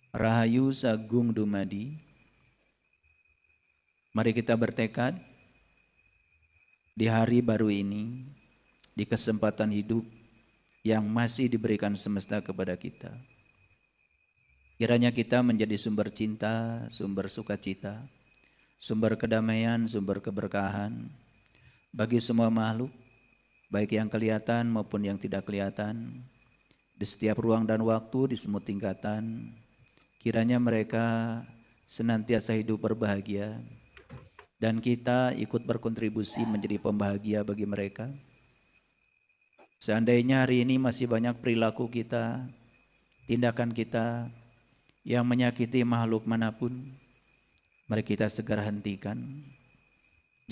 Rahayu Sagung Dumadi. Mari kita bertekad di hari baru ini, di kesempatan hidup yang masih diberikan semesta kepada kita. Kiranya kita menjadi sumber cinta, sumber sukacita, sumber kedamaian, sumber keberkahan bagi semua makhluk, baik yang kelihatan maupun yang tidak kelihatan, di setiap ruang dan waktu, di semua tingkatan. Kiranya mereka senantiasa hidup berbahagia dan kita ikut berkontribusi menjadi pembahagia bagi mereka. Seandainya hari ini masih banyak perilaku kita, tindakan kita yang menyakiti makhluk manapun, mari kita segera hentikan.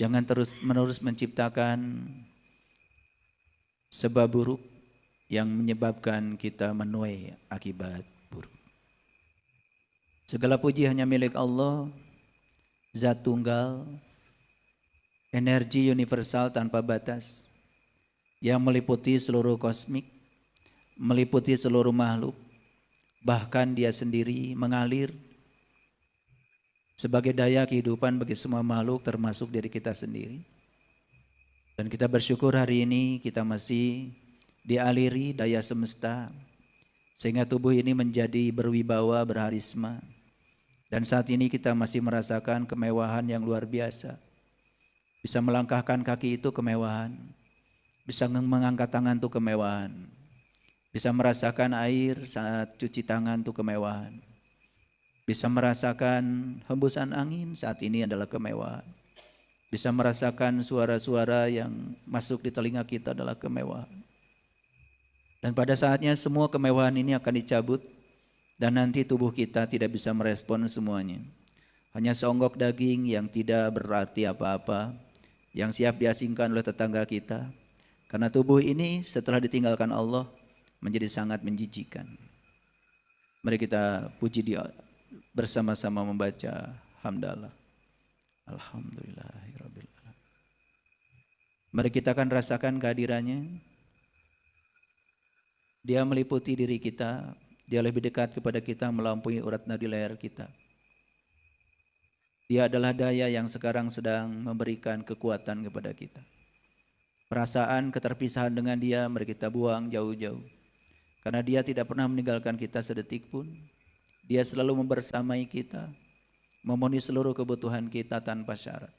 Jangan terus-menerus menciptakan sebab buruk yang menyebabkan kita menuai akibat buruk. Segala puji hanya milik Allah, Zat Tunggal, energi universal tanpa batas, yang meliputi seluruh kosmik, meliputi seluruh makhluk, bahkan dia sendiri mengalir sebagai daya kehidupan bagi semua makhluk termasuk diri kita sendiri. Dan kita bersyukur hari ini kita masih dialiri daya semesta sehingga tubuh ini menjadi berwibawa, berharisma. Dan saat ini kita masih merasakan kemewahan yang luar biasa. Bisa melangkahkan kaki itu kemewahan, bisa mengangkat tangan itu kemewahan, bisa merasakan air saat cuci tangan itu kemewahan, bisa merasakan hembusan angin saat ini adalah kemewahan, bisa merasakan suara-suara yang masuk di telinga kita adalah kemewahan. Dan pada saatnya semua kemewahan ini akan dicabut dan nanti tubuh kita tidak bisa merespon semuanya. Hanya seonggok daging yang tidak berarti apa-apa, yang siap diasingkan oleh tetangga kita. Karena tubuh ini setelah ditinggalkan Allah menjadi sangat menjijikan. Mari kita puji dia bersama-sama membaca hamdalah. Alhamdulillahirabbil alamin. Mari kita akan rasakan kehadirannya. Dia meliputi diri kita. Dia lebih dekat kepada kita melampaui urat nadi leher kita. Dia adalah daya yang sekarang sedang memberikan kekuatan kepada kita. Perasaan keterpisahan dengan dia mari kita buang jauh-jauh. Karena dia tidak pernah meninggalkan kita sedetik pun. Dia selalu membersamai kita, memenuhi seluruh kebutuhan kita tanpa syarat.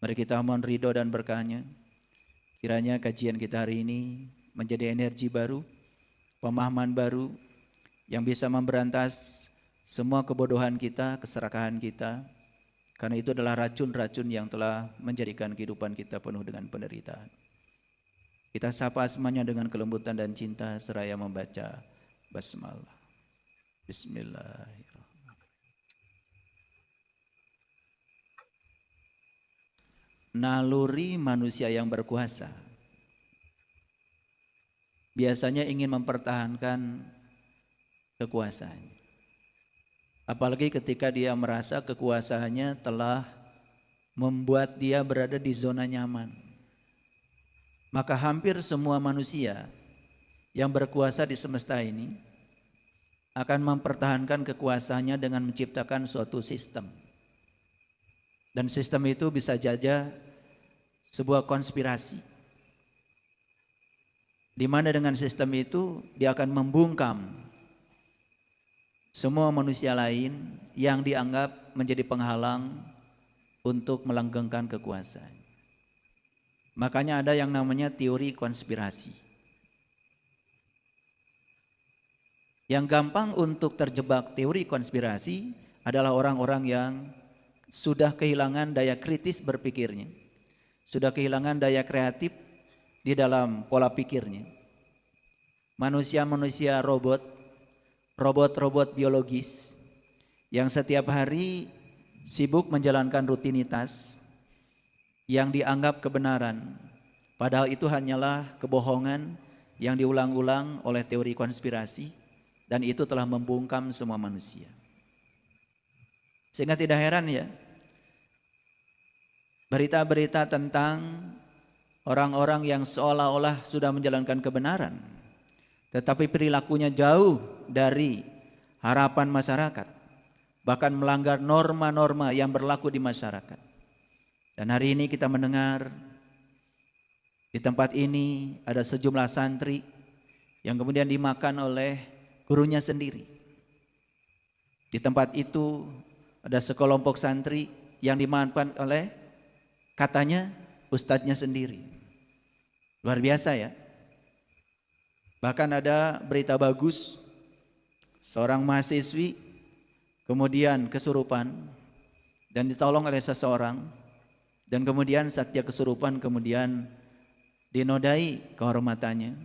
Mari kita mohon ridho dan berkahnya. Kiranya kajian kita hari ini menjadi energi baru, pemahaman baru yang bisa memberantas semua kebodohan kita, keserakahan kita. Karena itu adalah racun-racun yang telah menjadikan kehidupan kita penuh dengan penderitaan. Kita sapa semuanya dengan kelembutan dan cinta seraya membaca basmalah. Bismillahirrahmanirrahim. Naluri manusia yang berkuasa biasanya ingin mempertahankan kekuasaannya. Apalagi ketika dia merasa kekuasaannya telah membuat dia berada di zona nyaman. Maka hampir semua manusia yang berkuasa di semesta ini akan mempertahankan kekuasaannya dengan menciptakan suatu sistem. Dan sistem itu bisa saja sebuah konspirasi. Di mana dengan sistem itu dia akan membungkam semua manusia lain yang dianggap menjadi penghalang untuk melanggengkan kekuasaan. Makanya ada yang namanya teori konspirasi. Yang gampang untuk terjebak teori konspirasi adalah orang-orang yang sudah kehilangan daya kritis berpikirnya, sudah kehilangan daya kreatif di dalam pola pikirnya. Manusia-manusia robot-robot biologis yang setiap hari sibuk menjalankan rutinitas yang dianggap kebenaran, padahal itu hanyalah kebohongan yang diulang-ulang oleh teori konspirasi, dan itu telah membungkam semua manusia. Sehingga tidak heran ya, berita-berita tentang orang-orang yang seolah-olah sudah menjalankan kebenaran, tetapi perilakunya jauh dari harapan masyarakat, bahkan melanggar norma-norma yang berlaku di masyarakat. Dan hari ini kita mendengar di tempat ini ada sejumlah santri yang kemudian dimakan oleh gurunya sendiri. Di tempat itu ada sekelompok santri yang dimakan oleh katanya ustadznya sendiri. Luar biasa ya. Bahkan ada berita bagus, seorang mahasiswi kemudian kesurupan dan ditolong oleh seseorang, dan kemudian saat dia kesurupan kemudian dinodai kehormatannya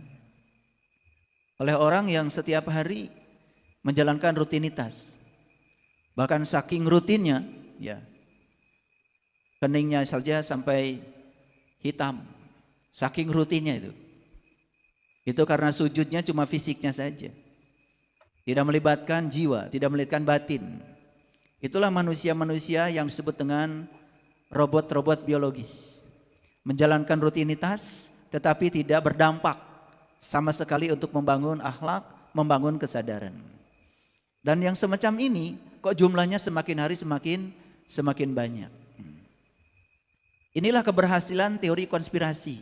oleh orang yang setiap hari menjalankan rutinitas. Bahkan saking rutinnya ya, keningnya saja sampai hitam, saking rutinnya itu. Itu karena sujudnya cuma fisiknya saja, tidak melibatkan jiwa, tidak melibatkan batin. Itulah manusia-manusia yang disebut dengan robot-robot biologis, menjalankan rutinitas tetapi tidak berdampak sama sekali untuk membangun akhlak, membangun kesadaran. Dan yang semacam ini kok jumlahnya semakin hari semakin banyak. Inilah keberhasilan teori konspirasi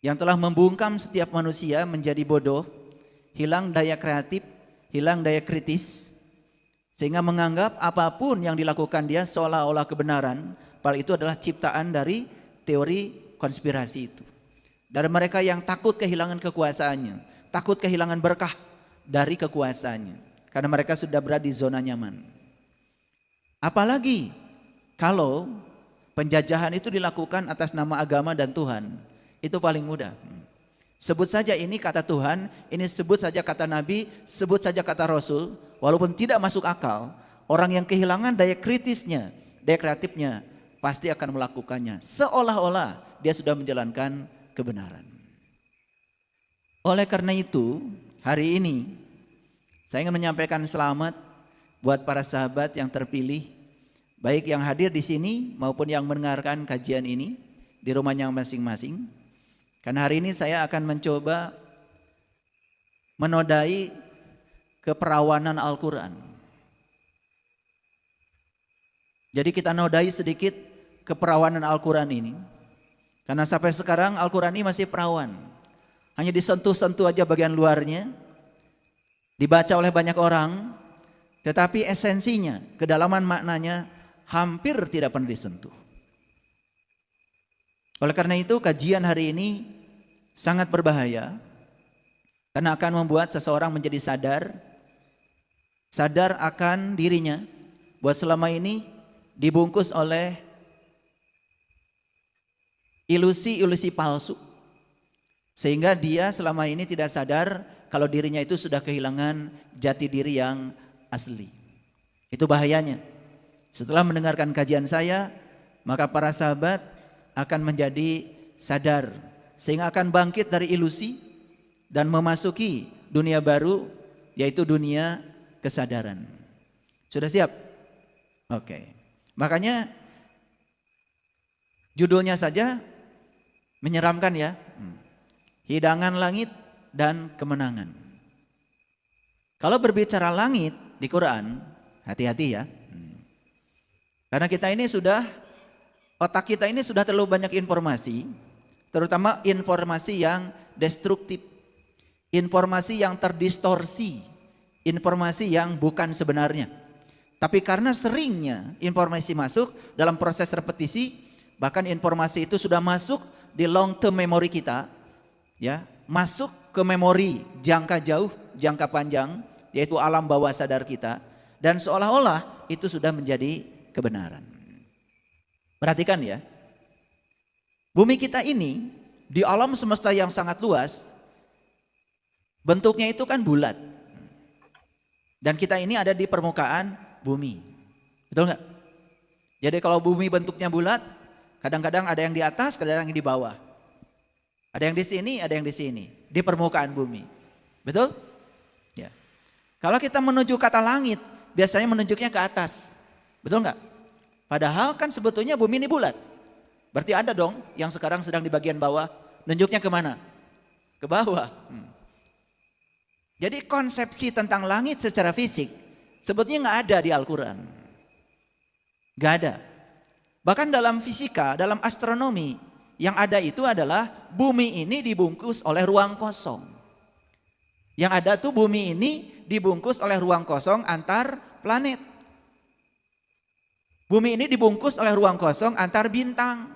yang telah membungkam setiap manusia menjadi bodoh, hilang daya kreatif, hilang daya kritis, sehingga menganggap apapun yang dilakukan dia seolah-olah kebenaran, padahal itu adalah ciptaan dari teori konspirasi itu. Dari mereka yang takut kehilangan kekuasaannya, takut kehilangan berkah dari kekuasaannya, karena mereka sudah berada di zona nyaman. Apalagi kalau penjajahan itu dilakukan atas nama agama dan Tuhan. Itu paling mudah. Sebut saja ini kata Tuhan, ini sebut saja kata Nabi, sebut saja kata Rasul, walaupun tidak masuk akal, orang yang kehilangan daya kritisnya, daya kreatifnya, pasti akan melakukannya seolah-olah dia sudah menjalankan kebenaran. Oleh karena itu, hari ini saya ingin menyampaikan selamat buat para sahabat yang terpilih, baik yang hadir di sini maupun yang mendengarkan kajian ini di rumahnya masing-masing. Karena hari ini saya akan mencoba menodai keperawanan Al-Quran. Jadi kita nodai sedikit keperawanan Al-Quran ini. Karena sampai sekarang Al-Quran ini masih perawan. Hanya disentuh-sentuh aja bagian luarnya, dibaca oleh banyak orang, tetapi esensinya, kedalaman maknanya hampir tidak pernah disentuh. Oleh karena itu kajian hari ini sangat berbahaya, karena akan membuat seseorang menjadi sadar akan dirinya bahwa selama ini dibungkus oleh ilusi-ilusi palsu, sehingga dia selama ini tidak sadar kalau dirinya itu sudah kehilangan jati diri yang asli. Itu bahayanya. Setelah mendengarkan kajian saya, maka para sahabat akan menjadi sadar, sehingga akan bangkit dari ilusi dan memasuki dunia baru, yaitu dunia kesadaran. Sudah siap? Oke. Makanya judulnya saja menyeramkan ya. Hidangan langit dan kemenangan. Kalau berbicara langit di Quran, hati-hati ya. Karena kita ini otak kita ini sudah terlalu banyak informasi, terutama informasi yang destruktif, informasi yang terdistorsi, informasi yang bukan sebenarnya. Tapi karena seringnya informasi masuk dalam proses repetisi, bahkan informasi itu sudah masuk di long term memory kita, ya, masuk ke memori jangka jauh, jangka panjang, yaitu alam bawah sadar kita, dan seolah-olah itu sudah menjadi kebenaran. Perhatikan ya, bumi kita ini di alam semesta yang sangat luas, bentuknya itu kan bulat, dan kita ini ada di permukaan bumi, betul nggak? Jadi kalau bumi bentuknya bulat, kadang-kadang ada yang di atas, kadang-kadang yang di bawah, ada yang di sini, ada yang di sini, di permukaan bumi, betul? Ya. Kalau kita menuju kata langit, biasanya menunjuknya ke atas, betul nggak? Padahal kan sebetulnya bumi ini bulat. Berarti ada dong yang sekarang sedang di bagian bawah, nunjuknya kemana? Ke bawah. Jadi konsepsi tentang langit secara fisik sebetulnya nggak ada di Al-Quran. Nggak ada. Bahkan dalam fisika, dalam astronomi, yang ada itu adalah bumi ini dibungkus oleh ruang kosong. Yang ada tuh bumi ini dibungkus oleh ruang kosong antar planet. Bumi ini dibungkus oleh ruang kosong antar bintang.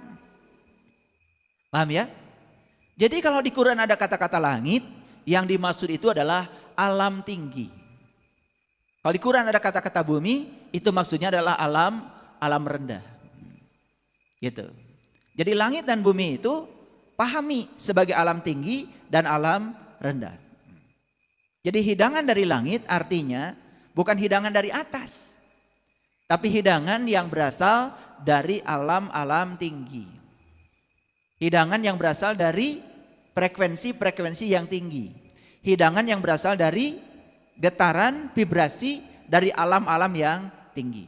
Paham ya? Jadi kalau di Quran ada kata-kata langit, yang dimaksud itu adalah alam tinggi. Kalau di Quran ada kata-kata bumi, itu maksudnya adalah alam rendah. Gitu. Jadi langit dan bumi itu pahami sebagai alam tinggi dan alam rendah. Jadi hidangan dari langit artinya bukan hidangan dari atas, tapi hidangan yang berasal dari alam-alam tinggi. Hidangan yang berasal dari frekuensi-frekuensi yang tinggi. Hidangan yang berasal dari getaran vibrasi dari alam-alam yang tinggi.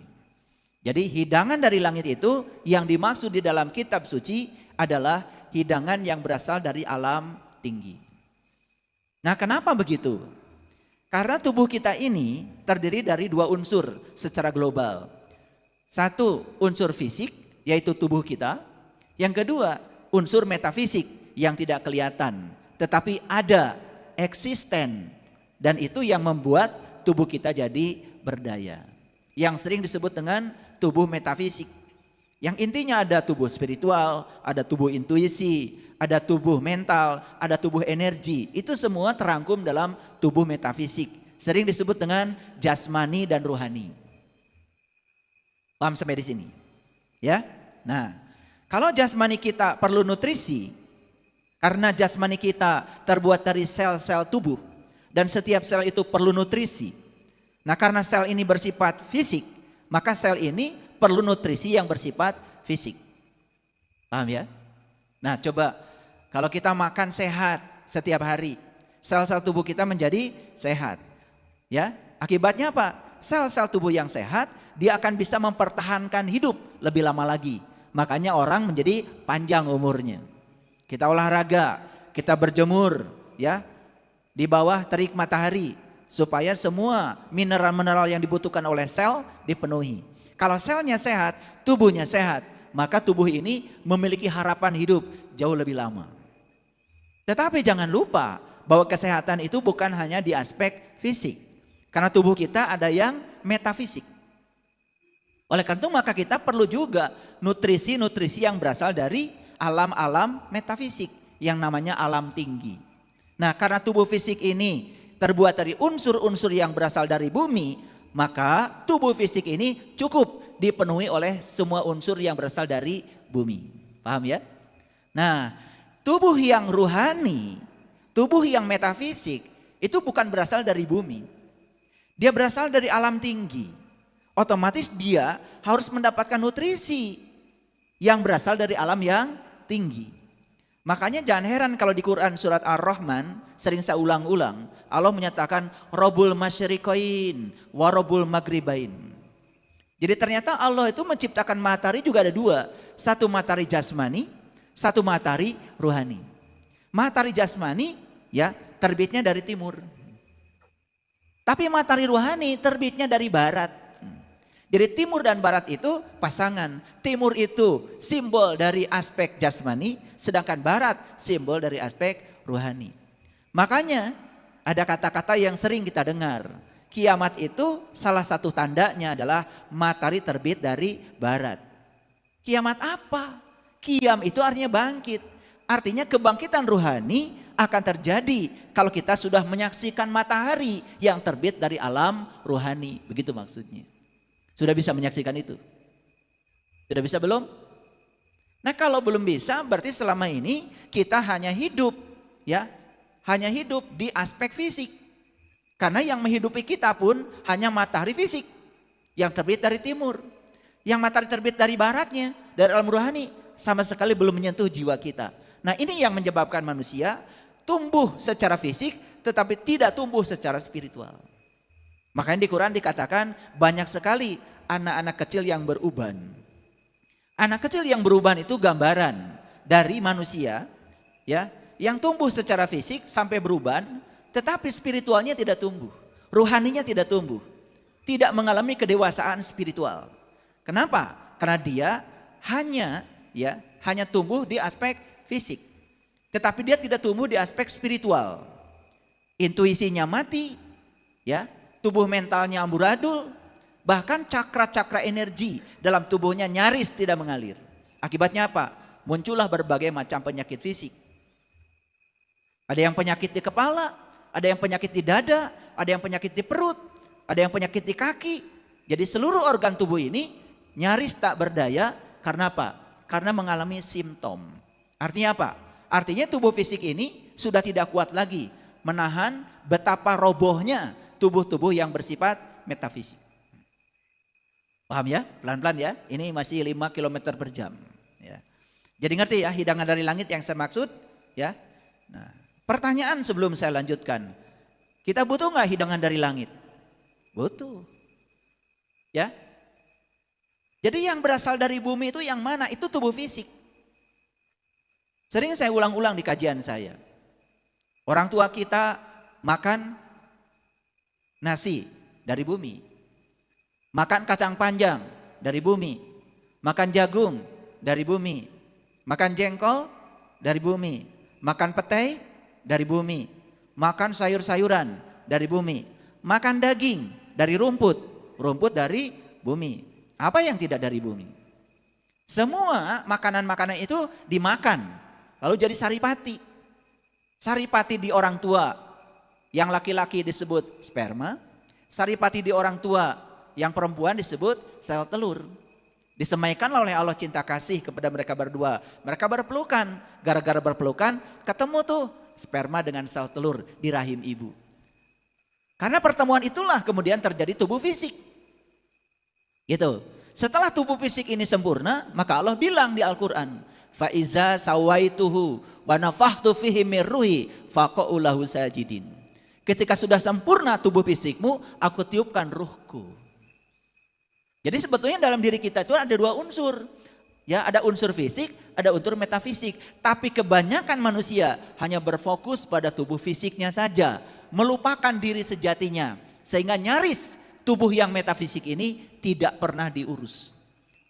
Jadi hidangan dari langit itu yang dimaksud di dalam kitab suci adalah hidangan yang berasal dari alam tinggi. Nah, kenapa begitu? Karena tubuh kita ini terdiri dari dua unsur secara global. Satu, unsur fisik, yaitu tubuh kita. Yang kedua, unsur metafisik yang tidak kelihatan, tetapi ada, eksisten. Dan itu yang membuat tubuh kita jadi berdaya. Yang sering disebut dengan tubuh metafisik. Yang intinya ada tubuh spiritual, ada tubuh intuisi, ada tubuh mental, ada tubuh energi. Itu semua terangkum dalam tubuh metafisik. Sering disebut dengan jasmani dan ruhani. Paham sampai di sini? Ya. Nah, kalau jasmani kita perlu nutrisi, karena jasmani kita terbuat dari sel-sel tubuh dan setiap sel itu perlu nutrisi. Nah, karena sel ini bersifat fisik, maka sel ini perlu nutrisi yang bersifat fisik. Paham ya? Nah, coba kalau kita makan sehat setiap hari, sel-sel tubuh kita menjadi sehat. Ya, akibatnya apa? Sel-sel tubuh yang sehat, dia akan bisa mempertahankan hidup lebih lama lagi. Makanya orang menjadi panjang umurnya. Kita olahraga, kita berjemur, ya, di bawah terik matahari supaya semua mineral-mineral yang dibutuhkan oleh sel dipenuhi. Kalau selnya sehat, tubuhnya sehat, maka tubuh ini memiliki harapan hidup jauh lebih lama. Tetapi jangan lupa bahwa kesehatan itu bukan hanya di aspek fisik. Karena tubuh kita ada yang metafisik. Oleh karena itu maka kita perlu juga nutrisi-nutrisi yang berasal dari alam-alam metafisik yang namanya alam tinggi. Nah, karena tubuh fisik ini terbuat dari unsur-unsur yang berasal dari bumi, maka tubuh fisik ini cukup dipenuhi oleh semua unsur yang berasal dari bumi. Paham ya? Nah, tubuh yang ruhani, tubuh yang metafisik itu bukan berasal dari bumi. Dia berasal dari alam tinggi. Otomatis dia harus mendapatkan nutrisi yang berasal dari alam yang tinggi. Makanya jangan heran kalau di Quran surat Ar-Rahman sering saya ulang-ulang, Allah menyatakan Rabbul Masyriqain wa Rabbul Maghribain. Jadi ternyata Allah itu menciptakan matahari juga ada dua, satu matahari jasmani, satu matahari ruhani. Matahari jasmani ya terbitnya dari timur. Tapi matahari ruhani terbitnya dari barat. Jadi timur dan barat itu pasangan. Timur itu simbol dari aspek jasmani, sedangkan barat simbol dari aspek ruhani. Makanya ada kata-kata yang sering kita dengar. Kiamat itu salah satu tandanya adalah matahari terbit dari barat. Kiamat apa? Kiam itu artinya bangkit. Artinya kebangkitan ruhani akan terjadi kalau kita sudah menyaksikan matahari yang terbit dari alam ruhani. Begitu maksudnya. Sudah bisa menyaksikan itu? Sudah bisa belum? Nah, kalau belum bisa berarti selama ini kita hanya hidup ya, hanya hidup di aspek fisik. Karena yang menghidupi kita pun hanya matahari fisik yang terbit dari timur. Yang matahari terbit dari baratnya, dari alam rohani sama sekali belum menyentuh jiwa kita. Nah, ini yang menyebabkan manusia tumbuh secara fisik tetapi tidak tumbuh secara spiritual. Makanya di Quran dikatakan banyak sekali anak-anak kecil yang beruban. Anak kecil yang beruban itu gambaran dari manusia ya, yang tumbuh secara fisik sampai beruban, tetapi spiritualnya tidak tumbuh, ruhaninya tidak tumbuh, tidak mengalami kedewasaan spiritual. Kenapa? Karena dia hanya tumbuh di aspek fisik, tetapi dia tidak tumbuh di aspek spiritual. Intuisinya mati, tubuh mentalnya amburadul, bahkan cakra-cakra energi dalam tubuhnya nyaris tidak mengalir. Akibatnya apa? Muncullah berbagai macam penyakit fisik. Ada yang penyakit di kepala, ada yang penyakit di dada, ada yang penyakit di perut, ada yang penyakit di kaki. Jadi seluruh organ tubuh ini nyaris tak berdaya. Karena apa? Karena mengalami simptom. Artinya apa? Artinya tubuh fisik ini sudah tidak kuat lagi menahan betapa robohnya tubuh-tubuh yang bersifat metafisik. Paham ya? Pelan-pelan ya. Ini masih 5 km per jam. Ya. Jadi ngerti ya hidangan dari langit yang saya maksud? Ya. Nah, pertanyaan sebelum saya lanjutkan. Kita butuh nggak hidangan dari langit? Butuh. Ya. Jadi yang berasal dari bumi itu yang mana? Itu tubuh fisik. Sering saya ulang-ulang di kajian saya. Orang tua kita makan nasi dari bumi. Makan kacang panjang dari bumi. Makan jagung dari bumi. Makan jengkol dari bumi. Makan petai dari bumi. Makan sayur-sayuran dari bumi. Makan daging dari rumput. Rumput dari bumi. Apa yang tidak dari bumi? Semua makanan-makanan itu dimakan. Lalu jadi saripati. Saripati di orang tua yang laki-laki disebut sperma. Saripati di orang tua yang perempuan disebut sel telur. Disemaikan oleh Allah cinta kasih kepada mereka berdua. Mereka berpelukan. Gara-gara berpelukan ketemu tuh sperma dengan sel telur di rahim ibu. Karena pertemuan itulah kemudian terjadi tubuh fisik. Gitu. Setelah tubuh fisik ini sempurna, maka Allah bilang di Al-Quran, fa iza sawaituhu wa nafakhtu fihi min ruhi faqa'u lahu sajidin. Ketika sudah sempurna tubuh fisikmu, aku tiupkan ruhku. Jadi sebetulnya dalam diri kita itu ada dua unsur. Ya, ada unsur fisik, ada unsur metafisik. Tapi kebanyakan manusia hanya berfokus pada tubuh fisiknya saja, melupakan diri sejatinya, sehingga nyaris tubuh yang metafisik ini tidak pernah diurus.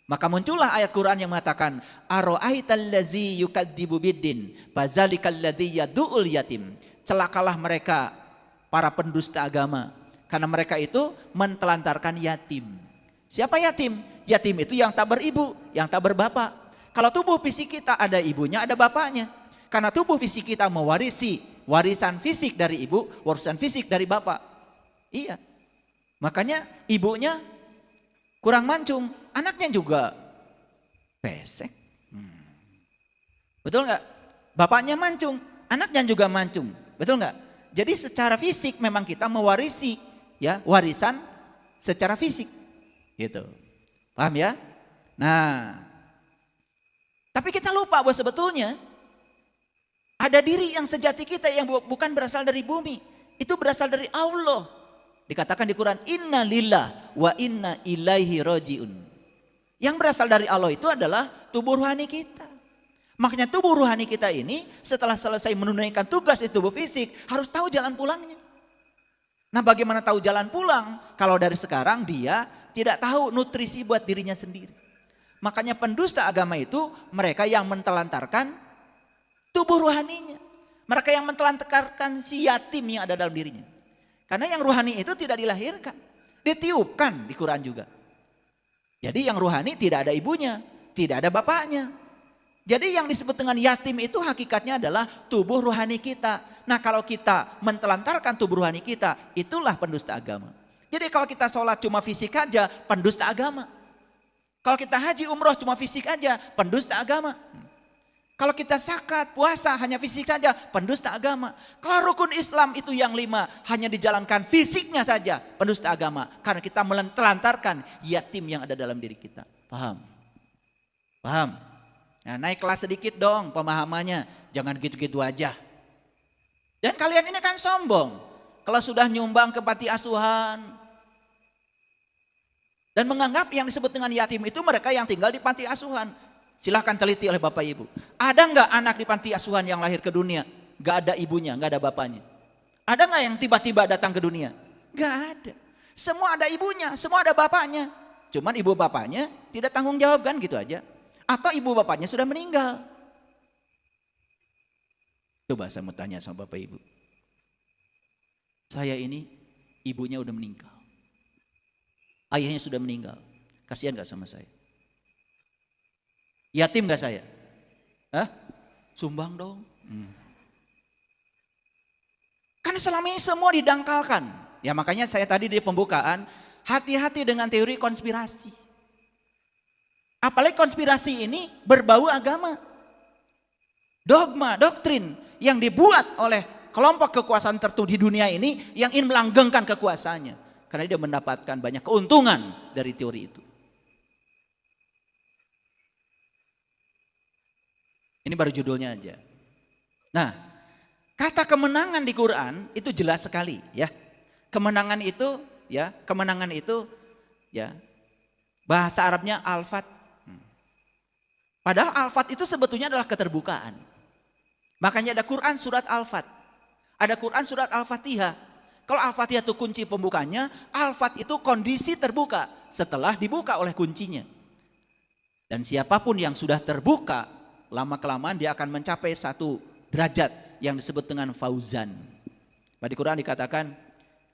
Maka muncullah ayat Quran yang mengatakan, ara'aital ladzi yukadzibu biddin fazalikal ladzi yad'ul yatim. Celakalah mereka para pendusta agama, karena mereka itu mentelantarkan yatim. Siapa yatim? Yatim itu yang tak beribu, yang tak berbapak. Kalau tubuh fisik kita ada ibunya, ada bapaknya. Karena tubuh fisik kita mewarisi warisan fisik dari ibu, warisan fisik dari bapak. Iya. Makanya ibunya kurang mancung, anaknya juga pesek. Betul nggak? Bapaknya mancung, anaknya juga mancung. Betul nggak? Jadi secara fisik memang kita mewarisi warisan secara fisik. Gitu. Paham ya? Nah, tapi kita lupa bahwa sebetulnya ada diri yang sejati kita yang bukan berasal dari bumi. Itu berasal dari Allah. Dikatakan di Quran, inna lillah wa inna ilaihi roji'un. Yang berasal dari Allah itu adalah tubuh rohani kita. Makanya tubuh rohani kita ini setelah selesai menunaikan tugas di tubuh fisik harus tahu jalan pulangnya. Nah, bagaimana tahu jalan pulang? Kalau dari sekarang dia tidak tahu nutrisi buat dirinya sendiri. Makanya pendusta agama itu mereka yang mentelantarkan tubuh rohaninya. Mereka yang mentelantarkan si yatim yang ada dalam dirinya. Karena yang rohani itu tidak dilahirkan, ditiupkan di Quran juga. Jadi yang rohani tidak ada ibunya, tidak ada bapaknya. Jadi yang disebut dengan yatim itu hakikatnya adalah tubuh rohani kita. Nah, kalau kita mentelantarkan tubuh rohani kita, itulah pendusta agama. Jadi kalau kita sholat cuma fisik aja, pendusta agama. Kalau kita haji umroh cuma fisik aja, pendusta agama. Kalau kita zakat, puasa hanya fisik saja, pendusta agama. Kalau rukun Islam itu yang 5 hanya dijalankan fisiknya saja, pendusta agama. Karena kita melantarkan yatim yang ada dalam diri kita. Paham? Paham? Nah, naik kelas sedikit dong pemahamannya. Jangan gitu-gitu aja. Dan kalian ini kan sombong. Kalau sudah nyumbang ke panti asuhan. Dan menganggap yang disebut dengan yatim itu mereka yang tinggal di panti asuhan. Silahkan teliti oleh Bapak Ibu. Ada nggak anak di panti asuhan yang lahir ke dunia? Nggak ada ibunya, nggak ada bapaknya. Ada nggak yang tiba-tiba datang ke dunia? Nggak ada. Semua ada ibunya, semua ada bapaknya. Cuman ibu bapaknya tidak tanggung jawab kan gitu aja. Atau ibu bapaknya sudah meninggal. Coba saya mau tanya sama bapak ibu. Saya ini ibunya udah meninggal. Ayahnya sudah meninggal. Kasihan gak sama saya? Yatim gak saya? Hah? Sumbang dong. Karena selama ini semua didangkalkan. Ya makanya saya tadi di pembukaan, hati-hati dengan teori konspirasi. Apalagi konspirasi ini berbau agama. Dogma, doktrin yang dibuat oleh kelompok kekuasaan tertentu di dunia ini yang ingin melanggengkan kekuasaannya. Karena dia mendapatkan banyak keuntungan dari teori itu. Ini baru judulnya aja. Nah, kata kemenangan di Quran itu jelas sekali ya. Kemenangan itu bahasa Arabnya al-fat. Padahal al-fat itu sebetulnya adalah keterbukaan. Makanya ada Quran surat al-fat. Ada Quran surat al-fatihah. Kalau al-fatihah itu kunci pembukanya, al-fat itu kondisi terbuka setelah dibuka oleh kuncinya. Dan siapapun yang sudah terbuka, lama-kelamaan dia akan mencapai satu derajat yang disebut dengan fauzan. Pada Quran dikatakan,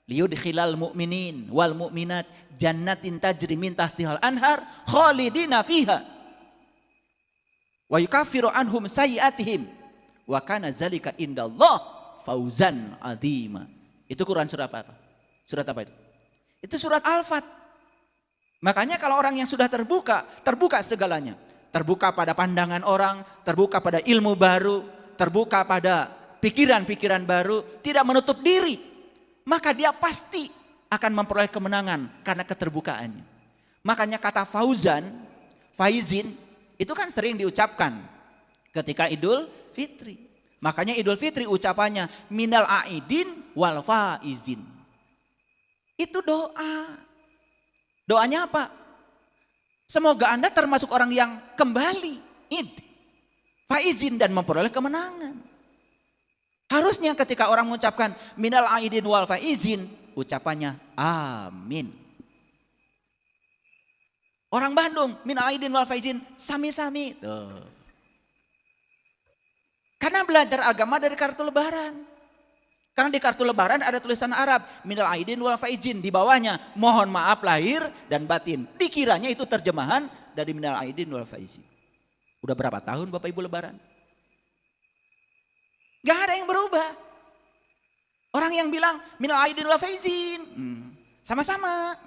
liyudkhilal mu'minin wal mu'minat jannatin tajri min tahtihal anhar khalidina fiha wa yukaffiru anhum sayyi'atihim wa kana zalika indallah fauzan azima. Itu Quran surat apa? Surat apa itu? Itu surat Al-Fat. Makanya kalau orang yang sudah terbuka, terbuka segalanya. Terbuka pada pandangan orang, terbuka pada ilmu baru, terbuka pada pikiran-pikiran baru, tidak menutup diri. Maka dia pasti akan memperoleh kemenangan karena keterbukaannya. Makanya kata fauzan, faizin, itu kan sering diucapkan ketika Idul Fitri. Makanya Idul Fitri ucapannya minal aidin wal faizin. Itu doa. Doanya apa? Semoga Anda termasuk orang yang kembali id, faizin dan memperoleh kemenangan. Harusnya ketika orang mengucapkan minal aidin wal faizin, ucapannya amin. Orang Bandung minal aidin wal faizin sami-sami. Tuh. Karena belajar agama dari kartu lebaran. Karena di kartu lebaran ada tulisan Arab minal aidin wal faizin, di bawahnya mohon maaf lahir dan batin. Dikiranya itu terjemahan dari minal aidin wal faizin. Udah berapa tahun Bapak Ibu lebaran? Gak ada yang berubah. Orang yang bilang minal aidin wal faizin, sama-sama.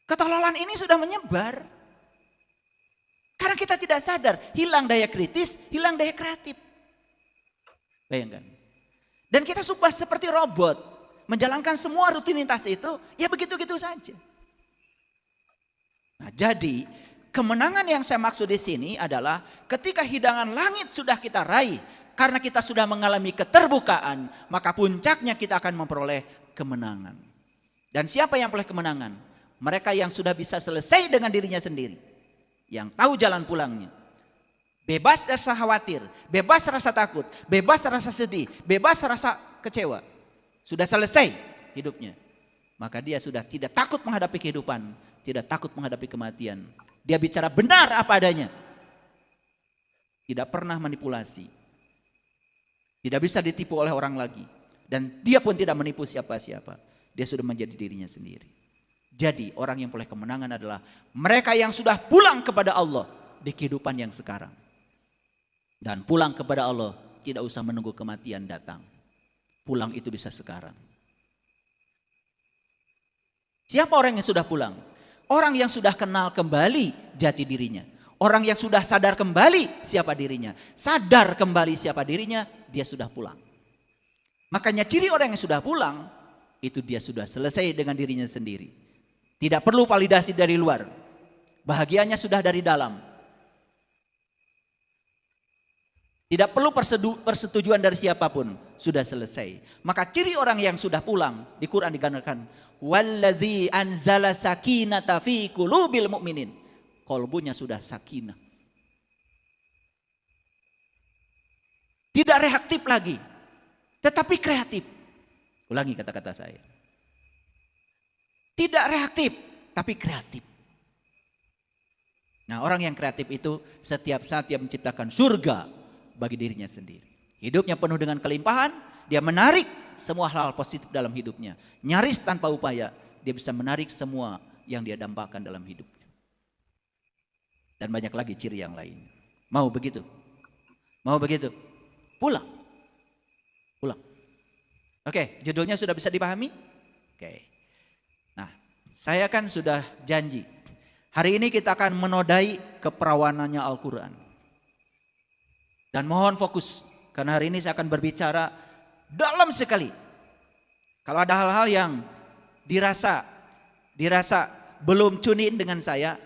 Ketololan ini sudah menyebar. Karena kita tidak sadar, hilang daya kritis, hilang daya kreatif. Bayangkan. Dan kita seperti robot, menjalankan semua rutinitas itu, ya begitu-gitu saja. Nah, jadi kemenangan yang saya maksud di sini adalah ketika hidangan langit sudah kita raih, karena kita sudah mengalami keterbukaan, maka puncaknya kita akan memperoleh kemenangan. Dan siapa yang memperoleh kemenangan? Mereka yang sudah bisa selesai dengan dirinya sendiri. Yang tahu jalan pulangnya. Bebas rasa khawatir, bebas rasa takut, bebas rasa sedih, bebas rasa kecewa. Sudah selesai hidupnya. Maka dia sudah tidak takut menghadapi kehidupan, tidak takut menghadapi kematian. Dia bicara benar apa adanya. Tidak pernah manipulasi. Tidak bisa ditipu oleh orang lagi. Dan dia pun tidak menipu siapa-siapa. Dia sudah menjadi dirinya sendiri. Jadi orang yang memperoleh kemenangan adalah mereka yang sudah pulang kepada Allah di kehidupan yang sekarang. Dan pulang kepada Allah tidak usah menunggu kematian datang. Pulang itu bisa sekarang. Siapa orang yang sudah pulang? Orang yang sudah kenal kembali jati dirinya. Orang yang sudah sadar kembali siapa dirinya. Sadar kembali siapa dirinya, dia sudah pulang. Makanya ciri orang yang sudah pulang, itu dia sudah selesai dengan dirinya sendiri. Tidak perlu validasi dari luar. Bahagianya sudah dari dalam. Tidak perlu persetujuan dari siapapun. Sudah selesai. Maka ciri orang yang sudah pulang di Quran digambarkan, wallazi anzala sakinata fi qulubil mu'minin. Qalbunya sudah sakinah. Tidak reaktif lagi, tetapi kreatif. Ulangi kata-kata saya. Tidak reaktif, tapi kreatif. Nah, orang yang kreatif itu setiap saat dia menciptakan surga bagi dirinya sendiri. Hidupnya penuh dengan kelimpahan, dia menarik semua hal positif dalam hidupnya. Nyaris tanpa upaya, dia bisa menarik semua yang dia dambakan dalam hidupnya. Dan banyak lagi ciri yang lain. Mau begitu? Mau begitu? Pulang. Pulang. Oke, judulnya sudah bisa dipahami? Oke. Nah, saya kan sudah janji. Hari ini kita akan menodai keperawanannya Al-Quran. Dan mohon fokus, karena hari ini saya akan berbicara dalam sekali. Kalau ada hal-hal yang dirasa belum tune in dengan saya,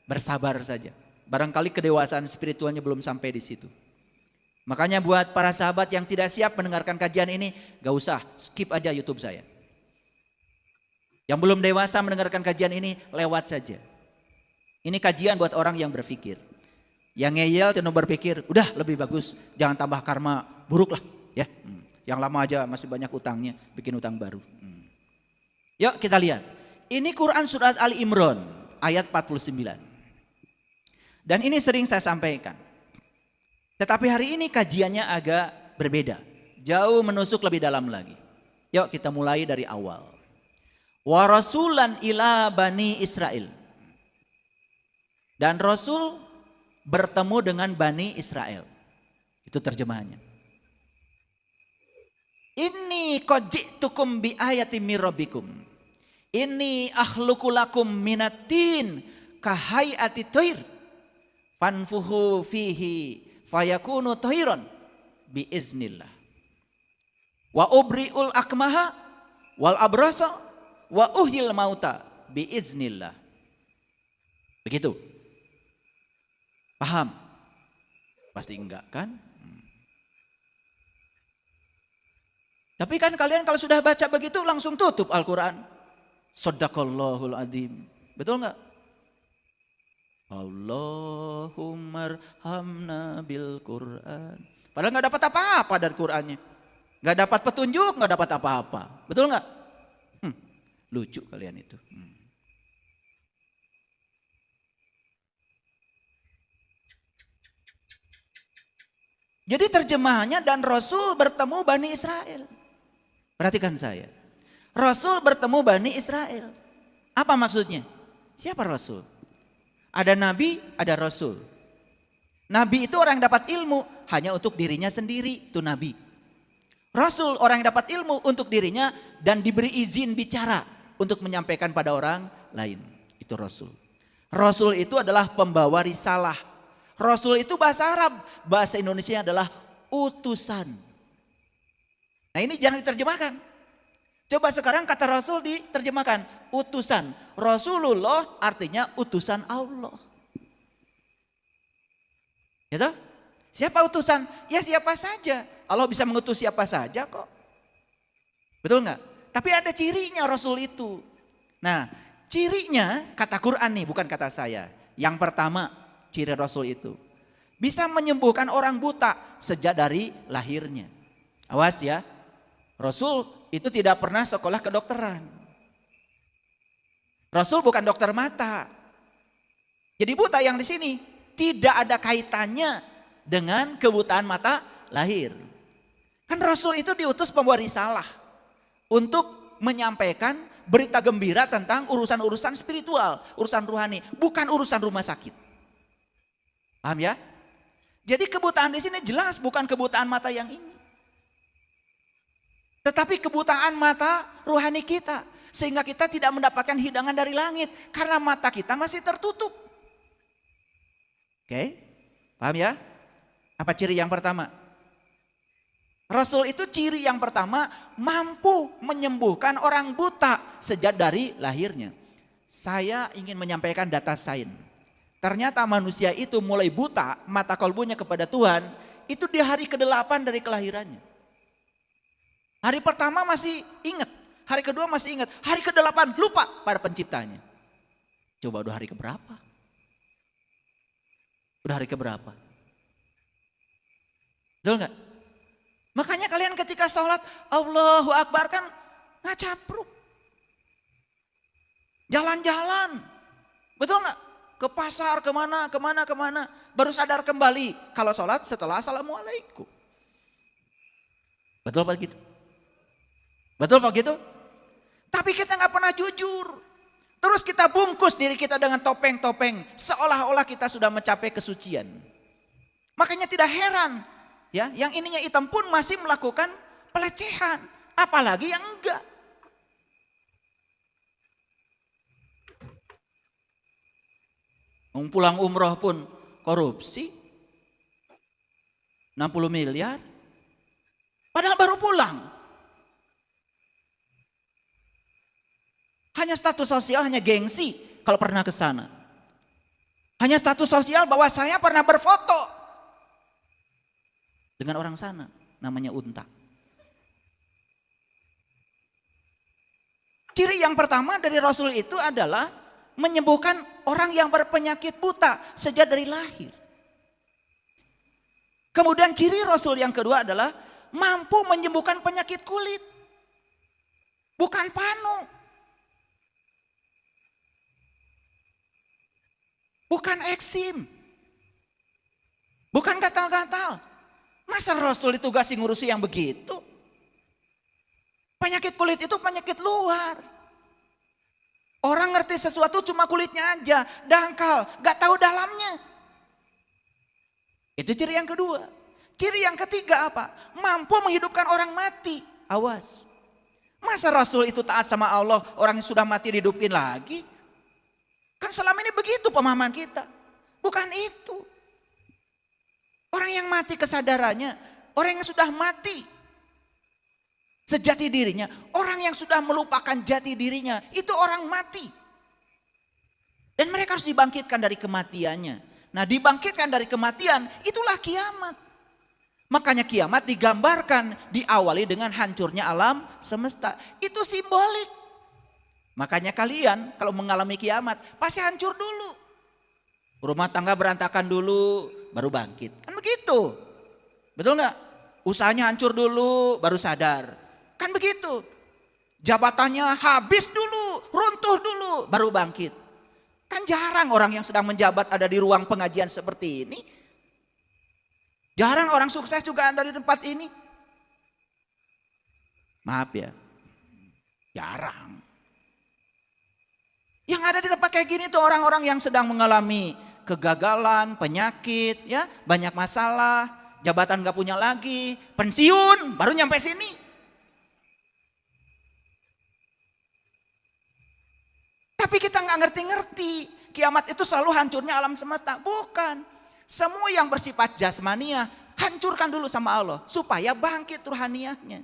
bersabar saja. Barangkali kedewasaan spiritualnya belum sampai di situ. Makanya buat para sahabat yang tidak siap mendengarkan kajian ini, gak usah, skip aja YouTube saya. Yang belum dewasa mendengarkan kajian ini, lewat saja. Ini kajian buat orang yang berpikir. Yang ngeyel tentu berpikir, udah lebih bagus, jangan tambah karma buruk lah. Ya. Yang lama aja masih banyak utangnya, bikin utang baru. Yuk kita lihat. Ini Quran surat Ali Imran ayat 49. Dan ini sering saya sampaikan. Tetapi hari ini kajiannya agak berbeda. Jauh menusuk lebih dalam lagi. Yuk kita mulai dari awal. Wa rasulan ila bani Israel. Dan Rasul bertemu dengan Bani Israel. Itu terjemahannya. Inni qad ji'tukum bi ayatin mir rabbikum. Inni akhluqu lakum minatin kahayati thair. Fanfuhu fihi fayakunu thairan bi iznillah. Wa ubri'ul akmaha wal abrasa wa uhyil mauta bi iznillah. Begitu. Paham? Pasti enggak kan? Tapi kan kalian kalau sudah baca begitu langsung tutup Al-Quran. Shadaqallahul adzim. Betul enggak? Allahumma arhamna bil Quran. Padahal enggak dapat apa-apa dari Qurannya. Enggak dapat petunjuk, enggak dapat apa-apa. Betul enggak? Lucu kalian itu. Jadi terjemahannya dan Rasul bertemu Bani Israel. Perhatikan saya. Rasul bertemu Bani Israel. Apa maksudnya? Siapa Rasul? Ada Nabi, ada Rasul. Nabi itu orang yang dapat ilmu hanya untuk dirinya sendiri. Itu Nabi. Rasul orang yang dapat ilmu untuk dirinya dan diberi izin bicara untuk menyampaikan pada orang lain. Itu Rasul. Rasul itu adalah pembawa risalah. Rasul itu bahasa Arab, bahasa Indonesia adalah utusan. Nah ini jangan diterjemahkan. Coba sekarang kata Rasul diterjemahkan, utusan. Rasulullah artinya utusan Allah. Gitu? Siapa utusan? Ya siapa saja. Allah bisa mengutus siapa saja kok. Betul nggak? Tapi ada cirinya Rasul itu. Nah cirinya kata Quran nih bukan kata saya. Yang pertama. Ciri Rasul itu bisa menyembuhkan orang buta sejak dari lahirnya. Awas ya, Rasul itu tidak pernah sekolah kedokteran. Rasul bukan dokter mata. Jadi buta yang di sini tidak ada kaitannya dengan kebutaan mata lahir. Kan Rasul itu diutus pembawa risalah untuk menyampaikan berita gembira tentang urusan-urusan spiritual, urusan rohani, bukan urusan rumah sakit. Paham ya? Jadi kebutaan di sini jelas bukan kebutaan mata yang ini. Tetapi kebutaan mata rohani kita. Sehingga kita tidak mendapatkan hidangan dari langit. Karena mata kita masih tertutup. Oke? Paham ya? Apa ciri yang pertama? Rasul itu ciri yang pertama mampu menyembuhkan orang buta sejak dari lahirnya. Saya ingin menyampaikan data sains. Ternyata manusia itu mulai buta mata kalbunya kepada Tuhan itu di hari ke-8 dari kelahirannya. Hari pertama masih ingat, hari kedua masih ingat, hari ke-8 lupa pada penciptanya. Coba udah hari keberapa? Udah hari keberapa? Betul nggak? Makanya kalian ketika sholat Allahu Akbar kan ngacapruk. Jalan-jalan. Betul nggak? Ke pasar, kemana. Baru sadar kembali. Kalau sholat setelah Assalamualaikum. Betul Pak gitu? Betul Pak gitu? Tapi kita nggak pernah jujur. Terus kita bungkus diri kita dengan topeng-topeng. Seolah-olah kita sudah mencapai kesucian. Makanya tidak heran. Ya, yang ininya hitam pun masih melakukan pelecehan. Apalagi yang enggak. Pulang umroh pun korupsi. 60 miliar. Padahal baru pulang. Hanya status sosial, hanya gengsi kalau pernah ke sana. Hanya status sosial bahwa saya pernah berfoto dengan orang sana, namanya unta. Ciri yang pertama dari Rasul itu adalah menyembuhkan orang yang berpenyakit buta sejak dari lahir. Kemudian ciri Rasul yang kedua adalah mampu menyembuhkan penyakit kulit. Bukan panu. Bukan eksim. Bukan gatal-gatal. Masa Rasul ditugasi ngurusi yang begitu? Penyakit kulit itu penyakit luar. Orang ngerti sesuatu cuma kulitnya aja, dangkal, gak tahu dalamnya. Itu ciri yang kedua. Ciri yang ketiga apa? Mampu menghidupkan orang mati. Awas. Masa Rasul itu taat sama Allah, orang yang sudah mati dihidupin lagi? Kan selama ini begitu pemahaman kita. Bukan itu. Orang yang mati kesadarannya, orang yang sudah mati sejati dirinya, orang yang sudah melupakan jati dirinya, itu orang mati. Dan mereka harus dibangkitkan dari kematiannya. Nah, dibangkitkan dari kematian, itulah kiamat. Makanya kiamat digambarkan, diawali dengan hancurnya alam semesta. Itu simbolik. Makanya kalian kalau mengalami kiamat, pasti hancur dulu. Rumah tangga berantakan dulu, baru bangkit. Kan begitu. Betul nggak? Usahanya hancur dulu, baru sadar. Kan begitu. Jabatannya habis dulu, runtuh dulu, baru bangkit. Kan jarang orang yang sedang menjabat ada di ruang pengajian seperti ini. Jarang orang sukses juga ada di tempat ini. Maaf ya, jarang. Yang ada di tempat kayak gini tuh orang-orang yang sedang mengalami kegagalan, penyakit, ya, banyak masalah, jabatan gak punya lagi, pensiun, baru nyampe sini. Tapi kita nggak ngerti-ngerti, kiamat itu selalu hancurnya alam semesta. Bukan, semua yang bersifat jasmaniah hancurkan dulu sama Allah supaya bangkit ruhaniahnya.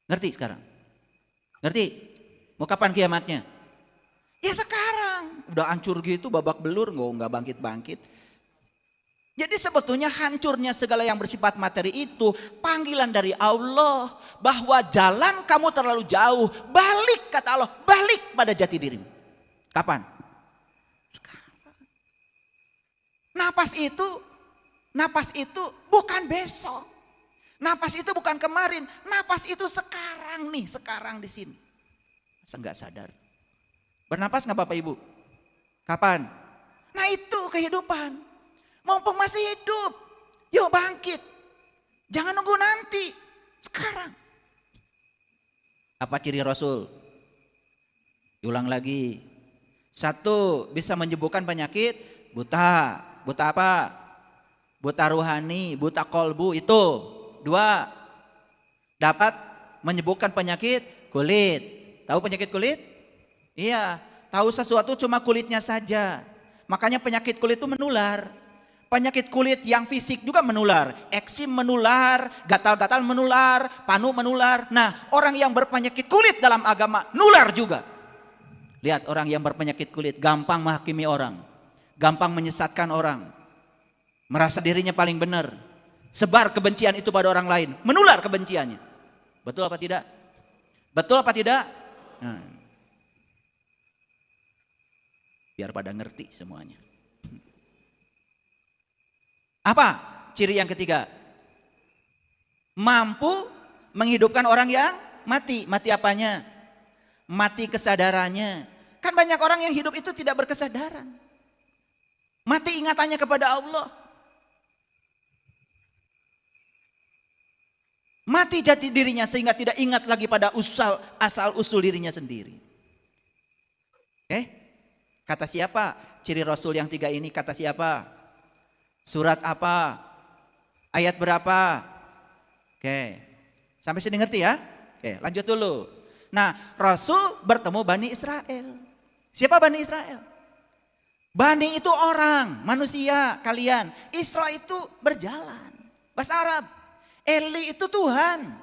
Ngerti sekarang? Ngerti? Mau kapan kiamatnya? Ya sekarang, udah hancur gitu babak belur, nggak bangkit-bangkit. Jadi sebetulnya hancurnya segala yang bersifat materi itu panggilan dari Allah bahwa jalan kamu terlalu jauh, balik kata Allah, balik pada jati dirimu. Kapan? Sekarang. Napas itu bukan besok. Napas itu bukan kemarin, napas itu sekarang nih, sekarang di sini. Masa nggak sadar? Bernapas nggak Bapak Ibu? Kapan? Nah itu kehidupan. Mumpung masih hidup, yuk bangkit. Jangan nunggu nanti, sekarang. Apa ciri Rasul? Diulang lagi. 1, bisa menyembuhkan penyakit buta. Buta apa? Buta ruhani, buta kolbu itu. 2, dapat menyembuhkan penyakit kulit. Tahu penyakit kulit? Iya, tahu sesuatu cuma kulitnya saja. Makanya penyakit kulit itu menular. Penyakit kulit yang fisik juga menular. Eksim menular, gatal-gatal menular, panu menular. Nah, orang yang berpenyakit kulit dalam agama nular juga. Lihat orang yang berpenyakit kulit gampang menghakimi orang. Gampang menyesatkan orang. Merasa dirinya paling benar. Sebar kebencian itu pada orang lain. Menular kebenciannya. Betul apa tidak? Betul apa tidak? Nah. Biar pada ngerti semuanya. Apa ciri yang ketiga? mampu menghidupkan orang yang mati. Mati apanya? Mati kesadarannya. Kan banyak orang yang hidup itu tidak berkesadaran. Mati ingatannya kepada Allah. Mati jati dirinya sehingga tidak ingat lagi pada asal usul dirinya sendiri. Kata siapa? Ciri Rasul yang 3 ini kata siapa? Surat apa? Ayat berapa? Sampai sini ngerti ya? Lanjut dulu. Nah, Rasul bertemu Bani Israel. Siapa Bani Israel? Bani itu orang, manusia kalian. Isra itu berjalan. Bahasa Arab. Eli itu Tuhan.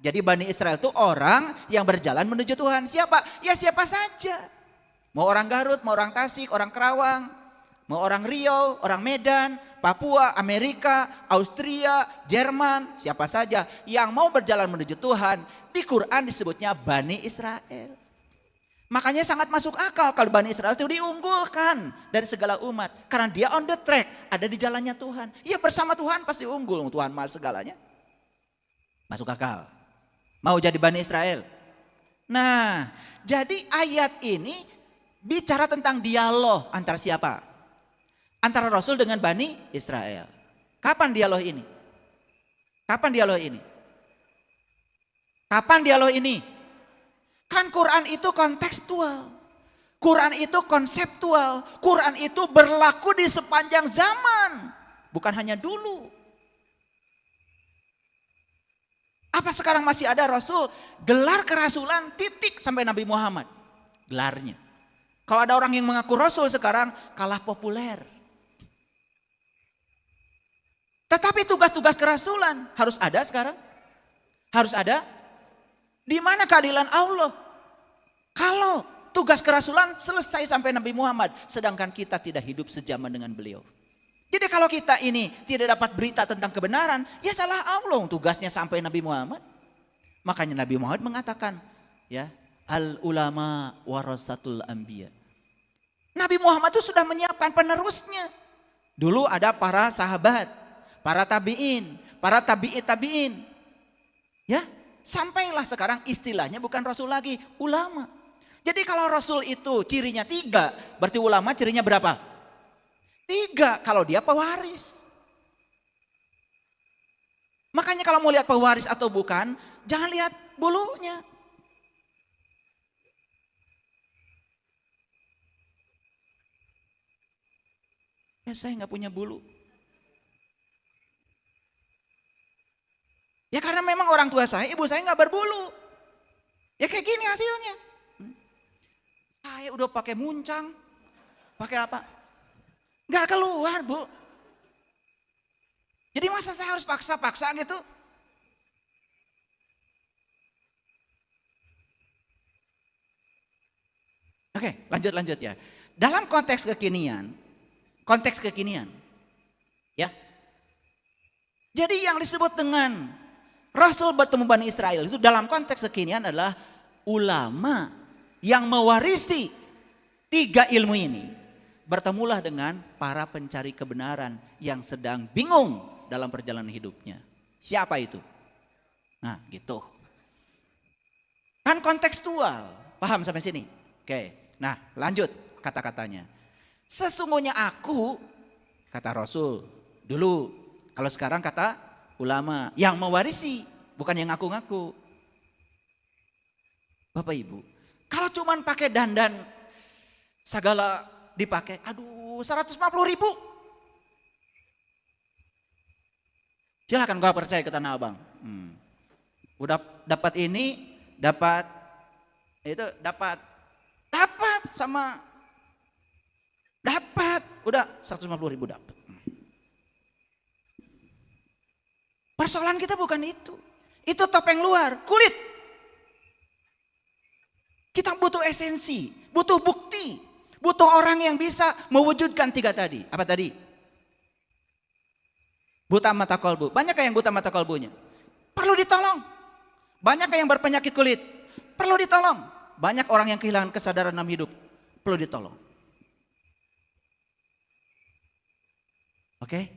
Jadi Bani Israel itu orang yang berjalan menuju Tuhan. Siapa? Ya siapa saja. Mau orang Garut, mau orang Tasik, orang Kerawang, mau orang Riau, orang Medan, Papua, Amerika, Austria, Jerman, siapa saja yang mau berjalan menuju Tuhan, di Quran disebutnya Bani Israel. Makanya sangat masuk akal kalau Bani Israel itu diunggulkan dari segala umat. Karena dia on the track, ada di jalannya Tuhan. Ya bersama Tuhan pasti unggul, Tuhan maha segalanya. Masuk akal. Mau jadi Bani Israel? Nah, jadi ayat ini bicara tentang dialog antara siapa? Antara Rasul dengan Bani Israel. Kapan dialog ini? Kapan dialog ini? Kapan dialog ini? Kan Quran itu kontekstual. Quran itu konseptual. Quran itu berlaku di sepanjang zaman. Bukan hanya dulu. Apa sekarang masih ada Rasul? Gelar kerasulan titik sampai Nabi Muhammad. Gelarnya. Kalau ada orang yang mengaku Rasul sekarang kalah populer. Tetapi tugas-tugas kerasulan harus ada sekarang. Harus ada. Di mana keadilan Allah? Kalau tugas kerasulan selesai sampai Nabi Muhammad. Sedangkan kita tidak hidup sejaman dengan beliau. Jadi kalau kita ini tidak dapat berita tentang kebenaran, ya salah Allah, tugasnya sampai Nabi Muhammad. Makanya Nabi Muhammad mengatakan, ya, al ulama warasatul anbiya. Nabi Muhammad itu sudah menyiapkan penerusnya. Dulu ada para sahabat, para tabi'in, para tabi'in. Ya, sampailah sekarang istilahnya bukan Rasul lagi, ulama. Jadi kalau Rasul itu cirinya 3, berarti ulama cirinya berapa? 3, kalau dia pewaris. Makanya kalau mau lihat pewaris atau bukan, jangan lihat bulunya. Ya saya nggak punya bulu. Ya karena memang orang tua saya, ibu saya nggak berbulu. Ya kayak gini hasilnya. Saya udah pakai muncang, pakai apa? Nggak keluar, Bu. Jadi masa saya harus paksa-paksa gitu? Oke, lanjut ya. Dalam konteks kekinian, ya. Jadi yang disebut dengan Rasul bertemu Bani Israel itu dalam konteks kekinian adalah ulama yang mewarisi 3 ilmu ini. Bertemulah dengan para pencari kebenaran yang sedang bingung dalam perjalanan hidupnya. Siapa itu? Nah gitu. Kan kontekstual. Paham sampai sini? Oke. Nah lanjut kata-katanya. Sesungguhnya aku, kata Rasul dulu. Kalau sekarang kata ulama yang mewarisi. Bukan yang ngaku-ngaku. Bapak Ibu. Kalau cuman pakai dandan segala dipakai, aduh 150.000. Silakan gak percaya ke Tanah Abang. Udah dapat ini, dapat itu, dapat udah 150.000 dapat. Persoalan kita bukan itu. Itu topeng luar, kulit. Kita butuh esensi, butuh bukti. Butuh orang yang bisa mewujudkan 3 tadi. Apa tadi? Buta mata kolbu. Banyak yang buta mata kolbunya? Perlu ditolong. Banyak yang berpenyakit kulit? Perlu ditolong. Banyak orang yang kehilangan kesadaran dalam hidup? Perlu ditolong. Oke?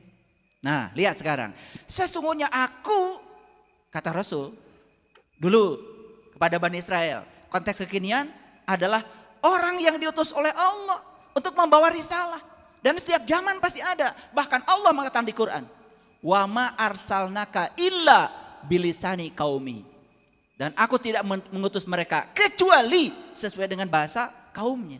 Nah, lihat sekarang. Sesungguhnya aku kata Rasul dulu kepada Bani Israel. Konteks kekinian adalah orang yang diutus oleh Allah untuk membawa risalah. Dan setiap zaman pasti ada. Bahkan Allah mengatakan di Quran, wa ma arsalnaka illa bilisani qaumi. Dan aku tidak mengutus mereka kecuali sesuai dengan bahasa kaumnya.